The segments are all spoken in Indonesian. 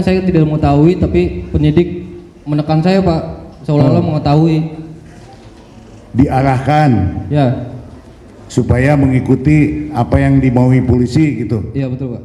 Saya tidak mengetahui, tapi penyidik menekan saya, Pak, seolah-olah mengetahui. Diarahkan Ya, supaya mengikuti apa yang dimaui polisi gitu. iya betul, Pak.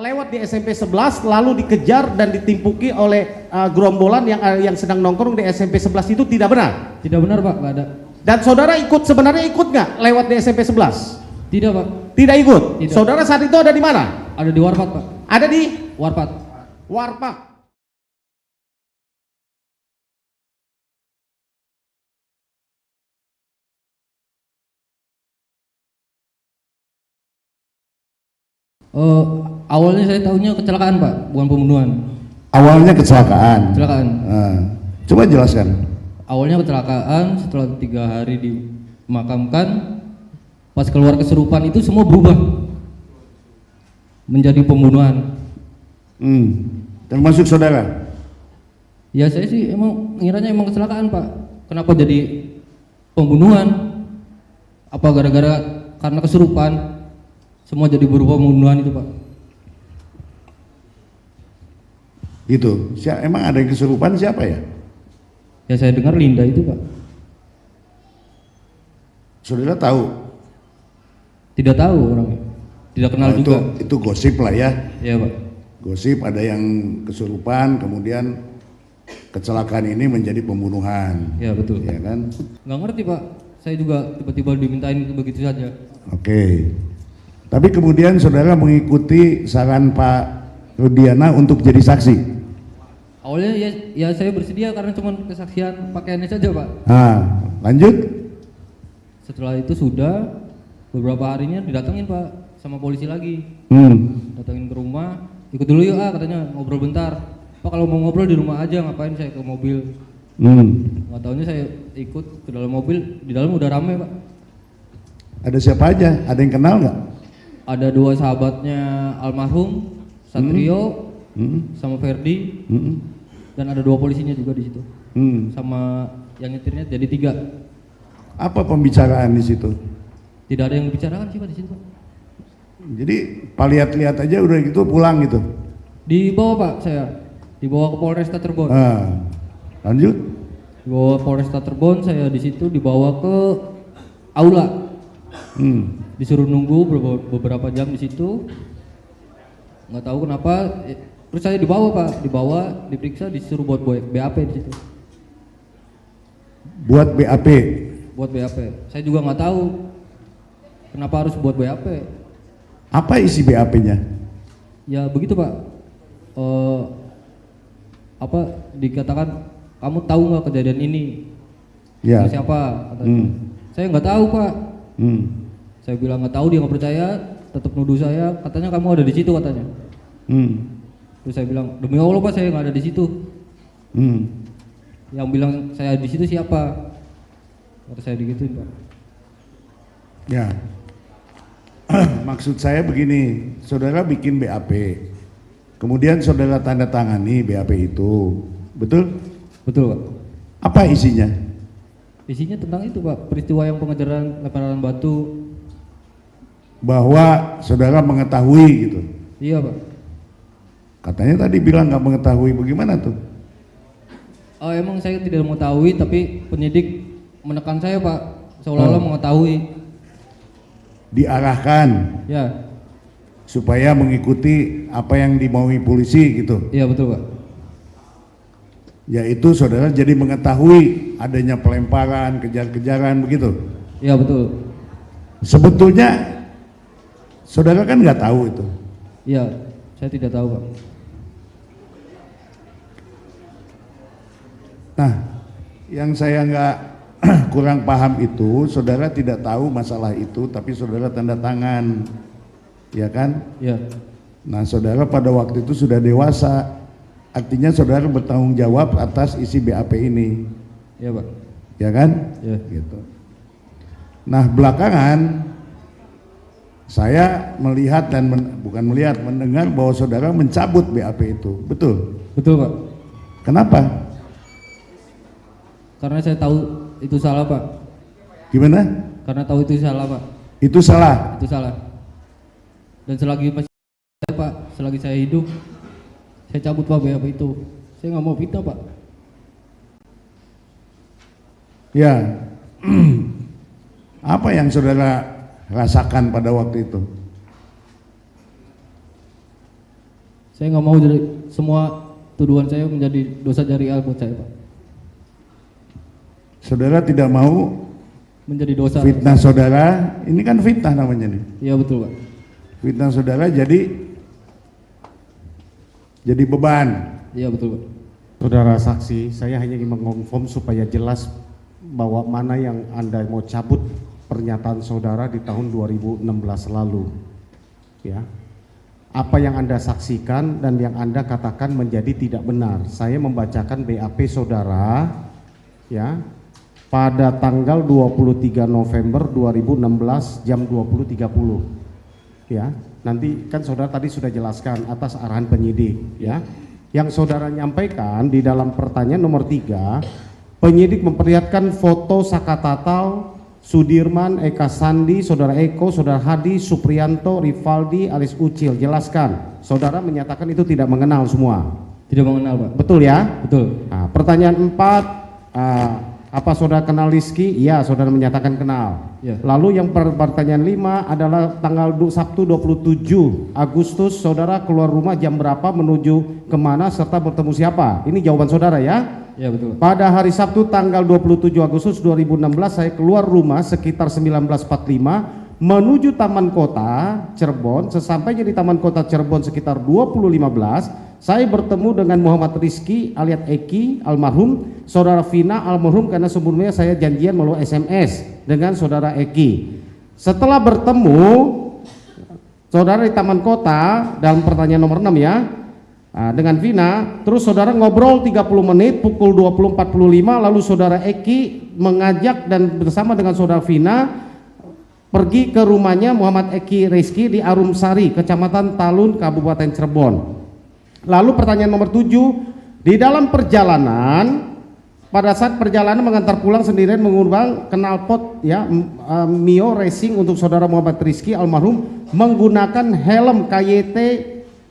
Lewat di SMP 11 lalu dikejar dan ditimpuki oleh gerombolan yang sedang nongkrong di SMP 11 itu tidak benar. Tidak benar, Pak, nggak ada. Dan saudara sebenarnya ikut nggak lewat di SMP 11? Tidak, Pak. Tidak ikut. Tidak. Saudara saat itu ada di mana? Ada di Warpat, Pak. Ada di Warpat. Warpak. Awalnya saya tahunya kecelakaan, Pak, bukan pembunuhan. Awalnya kecelakaan. Kecelakaan. Coba jelaskan. Awalnya kecelakaan, setelah 3 hari dimakamkan, pas keluar kesurupan itu semua berubah menjadi pembunuhan. Termasuk saudara? Ya saya sih emang ngiranya emang kecelakaan, Pak. Kenapa jadi pembunuhan? Apa gara-gara karena kesurupan semua jadi berubah pembunuhan itu, Pak? Gitu. Emang ada yang kesurupan siapa ya? Ya saya dengar Linda itu, Pak. Saudara tahu? Tidak tahu orangnya. Tidak kenal juga. Itu gosip lah ya. Iya, Pak. Gosip ada yang kesurupan kemudian kecelakaan ini menjadi pembunuhan. Ya betul. Ya kan? Nggak ngerti, Pak. Saya juga tiba-tiba dimintain begitu saja. Oke. Tapi kemudian saudara mengikuti saran Pak Rudiana untuk jadi saksi. Awalnya ya saya bersedia karena cuma kesaksian pakaiannya saja, Pak. Lanjut. Setelah itu sudah beberapa harinya didatengin, Pak, sama polisi lagi. Datengin ke rumah, ikut dulu yuk, katanya ngobrol bentar. Pak, kalau mau ngobrol di rumah aja, ngapain saya ke mobil? Nggak taunya saya ikut ke dalam mobil, di dalam udah rame, Pak. Ada siapa aja? Ada yang kenal nggak? Ada 2 sahabatnya almarhum, Satrio sama Ferdi, dan ada 2 polisinya juga di situ, sama yang nyetirnya, jadi 3. Apa pembicaraan di situ? Tidak ada yang bicarakan sih, Pak, di situ, Pak. Jadi Pak lihat-lihat aja udah gitu pulang gitu. Dibawa, Pak, saya dibawa ke Polresta Cirebon. Lanjut. Dibawa Polresta Cirebon, saya di situ dibawa ke aula. Disuruh nunggu beberapa jam di situ. Nggak tahu kenapa. Terus saya dibawa, Pak, diperiksa, disuruh buat BAP di situ. Buat BAP. Buat BAP. Saya juga nggak tahu kenapa harus buat BAP. Apa isi BAP-nya? Ya begitu, Pak. Dikatakan kamu tahu nggak kejadian ini? Ya. Sama siapa? Katanya. Saya nggak tahu, Pak. Saya bilang nggak tahu, dia nggak percaya, tetap nuduh saya. Katanya kamu ada di situ, katanya. Terus saya bilang, demi Allah, Pak, saya nggak ada di situ. Yang bilang saya di situ siapa? Kata saya digituin, Pak. Ya. Maksud saya begini, saudara bikin BAP, kemudian saudara tanda tangani BAP itu, betul? Betul, Pak. Apa isinya? Isinya tentang itu, Pak, peristiwa yang pengejaran lemparan batu. Bahwa saudara mengetahui gitu. Iya, Pak. Katanya tadi bilang nggak mengetahui, bagaimana tuh? Emang saya tidak mengetahui, tapi penyidik menekan saya, Pak, seolah-olah mengetahui. Diarahkan Ya. supaya mengikuti apa yang dimaui polisi gitu. Iya betul, Pak. Yaitu saudara jadi mengetahui adanya pelemparan, kejar-kejaran begitu. Iya betul. Sebetulnya saudara kan nggak tahu itu. Iya, saya tidak tahu, Pak. Nah, yang saya nggak kurang paham itu, saudara tidak tahu masalah itu, tapi saudara tanda tangan, ya kan? Iya. Nah, saudara pada waktu itu sudah dewasa, artinya saudara bertanggung jawab atas isi BAP ini, Iya, Pak. ya kan? Iya. Gitu. Nah, belakangan saya melihat dan bukan melihat, mendengar bahwa saudara mencabut BAP itu, betul? Betul, Pak. Kenapa? Karena saya tahu itu salah, Pak. Gimana? Karena tahu itu salah, Pak. Itu salah. Itu salah. Dan selagi masih, Pak, selagi saya hidup, Saya cabut Pak BAP itu. Saya nggak mau fitnah Pak. Ya, apa yang saudara rasakan pada waktu itu? Saya nggak mau jadi semua tuduhan saya menjadi dosa jariah buat saya Pak. Saudara tidak mau Menjadi dosa. fitnah saudara, ini kan fitnah namanya nih. Iya betul Pak. Fitnah saudara jadi beban. Iya betul Pak. Saudara saksi, saya hanya ingin mengonfirm supaya jelas bahwa mana yang Anda mau cabut pernyataan saudara di tahun 2016 lalu. Ya. Apa yang Anda saksikan dan yang Anda katakan menjadi tidak benar. Saya membacakan BAP saudara ya pada tanggal 23 November 2016 jam 20.30. Ya. Nanti kan saudara tadi sudah jelaskan atas arahan penyidik ya. Yang saudara nyampaikan di dalam pertanyaan nomor 3, penyidik memperlihatkan foto Sakatatal, Sudirman, Eka Sandi, saudara Eko, saudara Hadi, Suprianto, Rivaldi, alias Ucil. Jelaskan. Saudara menyatakan itu tidak mengenal semua. Tidak mengenal Pak. Betul ya? Betul. Nah, pertanyaan 4, apa saudara kenal Rizky? Iya, saudara menyatakan kenal. Ya. Lalu yang pertanyaan 5 adalah tanggal Sabtu 27 Agustus, saudara keluar rumah jam berapa, menuju kemana, serta bertemu siapa? Ini jawaban saudara ya? Ya betul. Pada hari Sabtu tanggal 27 Agustus 2016 saya keluar rumah sekitar 19.45 menuju Taman Kota Cirebon. Sesampainya di Taman Kota Cirebon sekitar 20.15 saya bertemu dengan Muhammad Rizky alias Eki almarhum, saudara Vina almarhum, karena sebelumnya saya janjian melalui SMS dengan saudara Eki. Setelah bertemu saudara di Taman Kota dalam pertanyaan nomor 6 ya, dengan Vina, terus saudara ngobrol 30 menit pukul 20.45, lalu saudara Eki mengajak dan bersama dengan saudara Vina pergi ke rumahnya Muhammad Eki Rizky di Arumsari, Kecamatan Talun, Kabupaten Cirebon. Lalu pertanyaan nomor 7, di dalam perjalanan, pada saat perjalanan mengantar pulang sendirian menggunakan knalpot ya Mio Racing untuk saudara Muhammad Rizky almarhum menggunakan helm KYT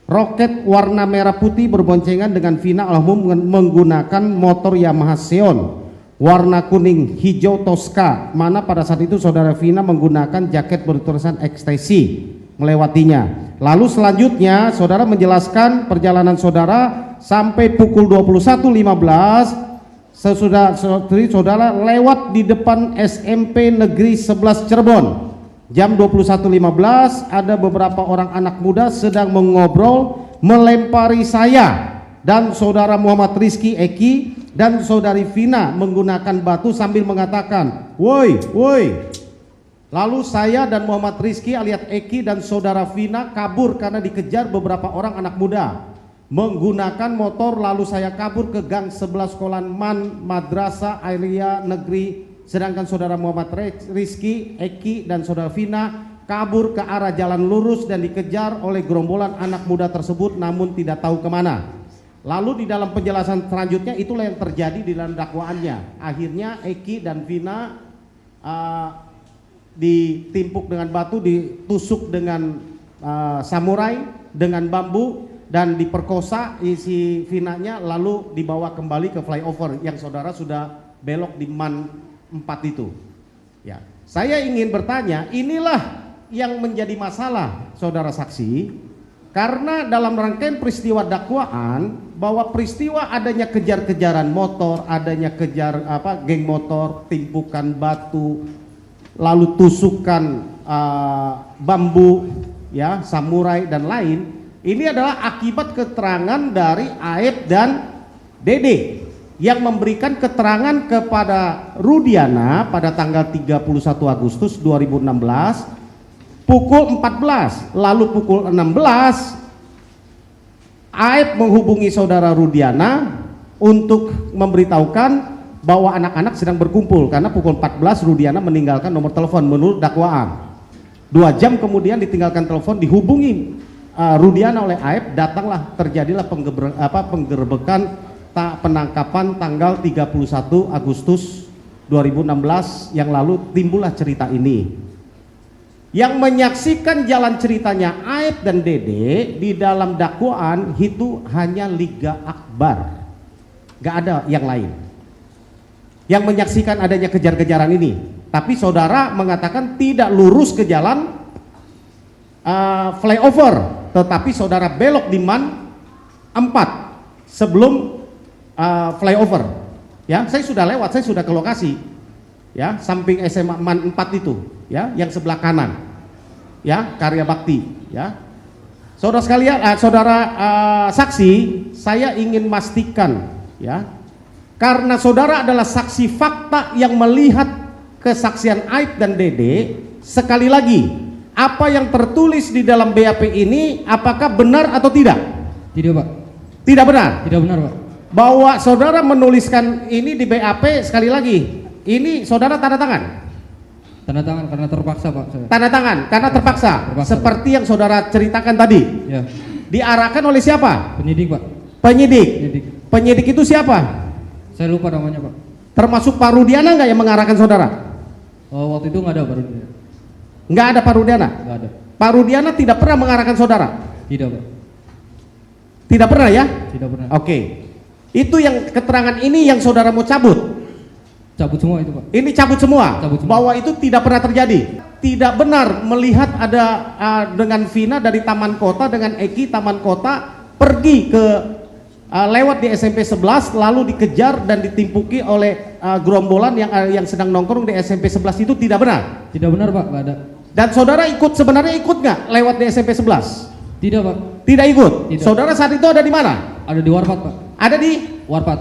Roket warna merah putih berboncengan dengan Vina almarhum menggunakan motor Yamaha Xeon warna kuning hijau Tosca, mana pada saat itu saudara Vina menggunakan jaket bertulisan ekstasi melewatinya. Lalu selanjutnya saudara menjelaskan perjalanan saudara sampai pukul 21.15 sesudah saudara lewat di depan SMP Negeri 11 Cirebon. Jam 21.15 ada beberapa orang anak muda sedang mengobrol melempari saya dan saudara Muhammad Rizky Eki dan saudari Vina menggunakan batu sambil mengatakan, "Woi, woi." Lalu saya dan Muhammad Rizky alias Eki dan saudara Vina kabur karena dikejar beberapa orang anak muda menggunakan motor, lalu saya kabur ke gang sebelah sekolah Madrasah Alia Negeri, sedangkan saudara Muhammad Rizky, Eki dan saudara Vina kabur ke arah jalan lurus dan dikejar oleh gerombolan anak muda tersebut namun tidak tahu kemana. Lalu di dalam penjelasan selanjutnya itulah yang terjadi di dalam dakwaannya. Akhirnya Eki dan Vina ditimpuk dengan batu, ditusuk dengan samurai dengan bambu dan diperkosa si Vinanya, lalu dibawa kembali ke flyover yang saudara sudah belok di MAN 4 itu. Ya, saya ingin bertanya, inilah yang menjadi masalah saudara saksi, karena dalam rangkaian peristiwa dakwaan bahwa peristiwa adanya kejar-kejaran motor, adanya geng motor, timpukan batu, lalu tusukan bambu, ya, samurai dan lain, ini adalah akibat keterangan dari Aep dan Dede yang memberikan keterangan kepada Rudiana pada tanggal 31 Agustus 2016 pukul 14, lalu pukul 16 Aep menghubungi saudara Rudiana untuk memberitahukan bahwa anak-anak sedang berkumpul, karena pukul 14 Rudiana meninggalkan nomor telepon menurut dakwaan. 2 jam kemudian ditinggalkan telepon, dihubungi Rudiana oleh Aep, datanglah terjadilah penggerbekan penangkapan tanggal 31 Agustus 2016 yang lalu timbullah cerita ini. Yang menyaksikan jalan ceritanya Aib dan Dede di dalam dakwaan itu hanya Liga Akbar, gak ada yang lain yang menyaksikan adanya kejar-kejaran ini. Tapi saudara mengatakan tidak lurus ke jalan flyover, tetapi saudara belok di MAN 4 sebelum flyover. Ya, saya sudah lewat, saya sudah ke lokasi. Ya, samping SMA MAN 4 itu, ya, yang sebelah kanan. Ya, Karya Bakti, ya. Saudara sekalian, saudara saksi, saya ingin memastikan, ya. Karena saudara adalah saksi fakta yang melihat kesaksian Aib dan Dede, sekali lagi, apa yang tertulis di dalam BAP ini apakah benar atau tidak? Tidak, Pak. Tidak benar. Tidak benar, Pak. Bahwa saudara menuliskan ini di BAP, sekali lagi, ini saudara tanda tangan. Tanda tangan karena terpaksa, Pak. Saya. Tanda tangan karena terpaksa, seperti yang saudara ceritakan tadi. Ya. Diarahkan oleh siapa? Penyidik, Pak. Penyidik. Penyidik. Penyidik itu siapa? Saya lupa namanya, Pak. Termasuk Pak Rudiana nggak yang mengarahkan saudara? Oh, waktu itu nggak ada, Pak. Nggak ada Pak Rudiana. Nggak ada. Pak Rudiana tidak pernah mengarahkan saudara. Tidak, Pak. Tidak pernah ya? Tidak pernah. Oke. Itu yang keterangan ini yang saudara mau cabut. Cabut semua itu, Pak. Ini cabut semua. Cabut semua. Bahwa itu tidak pernah terjadi. Tidak benar melihat ada dengan Vina dari Taman Kota dengan Eki Taman Kota pergi ke lewat di SMP 11 lalu dikejar dan ditimpuki oleh gerombolan yang sedang nongkrong di SMP 11 itu tidak benar. Tidak benar, Pak. Nggak ada. Dan saudara sebenarnya ikut nggak lewat di SMP 11? Tidak, Pak. Tidak ikut. Tidak. Saudara saat itu ada di mana? Ada di Warpat, Pak. Ada di Warpat.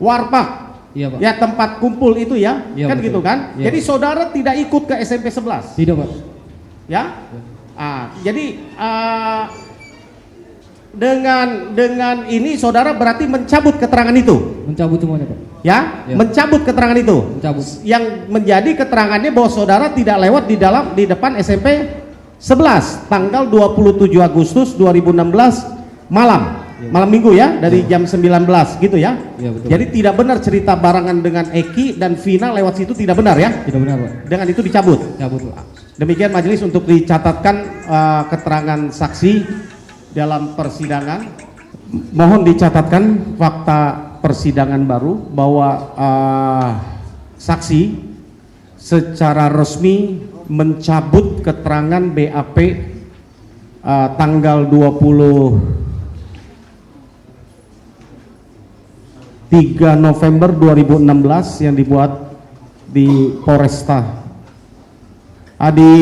Warpak. Iya, Pak. Ya, tempat kumpul itu ya. Iya, Kan betul. gitu kan? Iya. Jadi saudara tidak ikut ke SMP 11. Tidak, Pak. Ya. Jadi dengan ini saudara berarti mencabut keterangan itu. Mencabut semuanya, Pak. Ya, Ya. mencabut keterangan itu. Mencabut. Yang menjadi keterangannya bahwa saudara tidak lewat di depan SMP 11 tanggal 27 Agustus 2016 malam. Ya. Malam Minggu ya, dari jam 19 gitu ya. Ya, betul. Jadi tidak benar cerita barangan dengan Eki dan Vina lewat situ, tidak benar ya. Tidak benar, Pak. Dengan itu dicabut. Cabut, Pak. Demikian majelis untuk dicatatkan keterangan saksi dalam persidangan. Mohon dicatatkan fakta persidangan baru bahwa saksi secara resmi mencabut keterangan BAP tanggal 23 November 2016 yang dibuat di Polresta di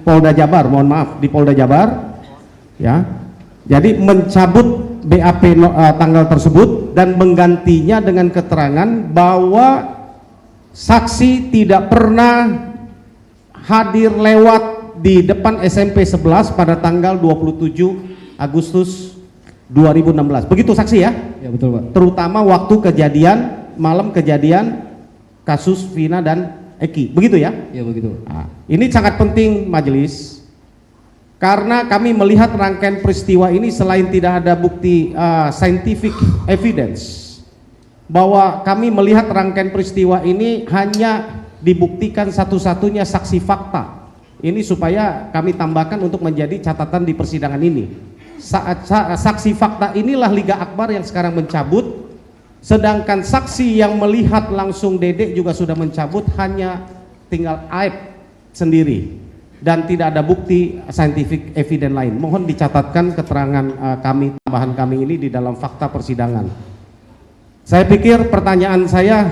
Polda Jabar, mohon maaf, di Polda Jabar ya. Jadi mencabut BAP tanggal tersebut dan menggantinya dengan keterangan bahwa saksi tidak pernah hadir lewat di depan SMP 11 pada tanggal 27 Agustus 2016. Begitu saksi ya? Ya, betul, Pak. Terutama waktu kejadian, malam kejadian kasus Vina dan Eki. Begitu ya? Ya, begitu. Ini sangat penting majelis. Karena kami melihat rangkaian peristiwa ini selain tidak ada bukti scientific evidence, bahwa kami melihat rangkaian peristiwa ini hanya dibuktikan satu-satunya saksi fakta. Ini supaya kami tambahkan untuk menjadi catatan di persidangan ini. Saksi fakta inilah Liga Akbar yang sekarang mencabut, sedangkan saksi yang melihat langsung Dedek juga sudah mencabut, hanya tinggal Aib sendiri dan tidak ada bukti scientific evidence lain. Mohon dicatatkan keterangan kami, tambahan kami ini di dalam fakta persidangan. Saya pikir pertanyaan saya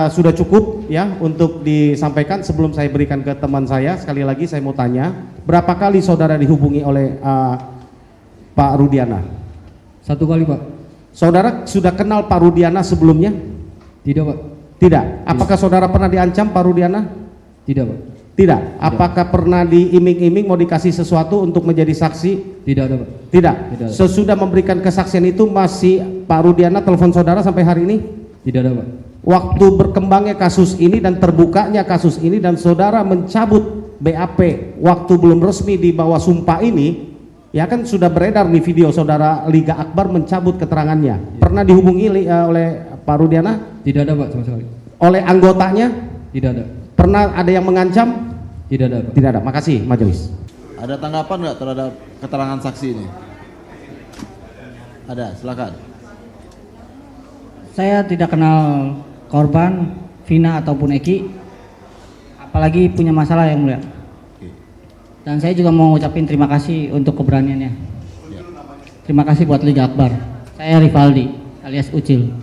sudah cukup ya untuk disampaikan. Sebelum saya berikan ke teman saya, sekali lagi saya mau tanya, berapa kali saudara dihubungi oleh Pak Rudiana? 1 kali, Pak. Saudara sudah kenal Pak Rudiana sebelumnya? Tidak, Pak. Tidak. Apakah saudara pernah diancam Pak Rudiana? Tidak, Pak. Tidak. Apakah pernah diiming-iming mau dikasih sesuatu untuk menjadi saksi? Tidak ada, Pak. Tidak. Tidak. Sesudah memberikan kesaksian itu masih Pak Rudiana telepon saudara sampai hari ini? Tidak ada, Pak. Waktu berkembangnya kasus ini dan terbukanya kasus ini dan saudara mencabut BAP waktu belum resmi di bawah sumpah ini, ya kan sudah beredar nih video saudara Liga Akbar mencabut keterangannya. Pernah dihubungi oleh Pak Rudiana? Tidak ada, Pak, sama sekali. Oleh anggotanya? Tidak ada. Pernah ada yang mengancam? Tidak ada, Pak. Tidak ada. Makasih, majelis. Ada tanggapan nggak terhadap keterangan saksi ini? Ada, silakan. Saya tidak kenal korban, Vina ataupun Eki, apalagi punya masalah yang mulia. Dan saya juga mau ngucapin terima kasih untuk keberaniannya. Terima kasih buat Liga Akbar. Saya Rivaldi alias Ucil.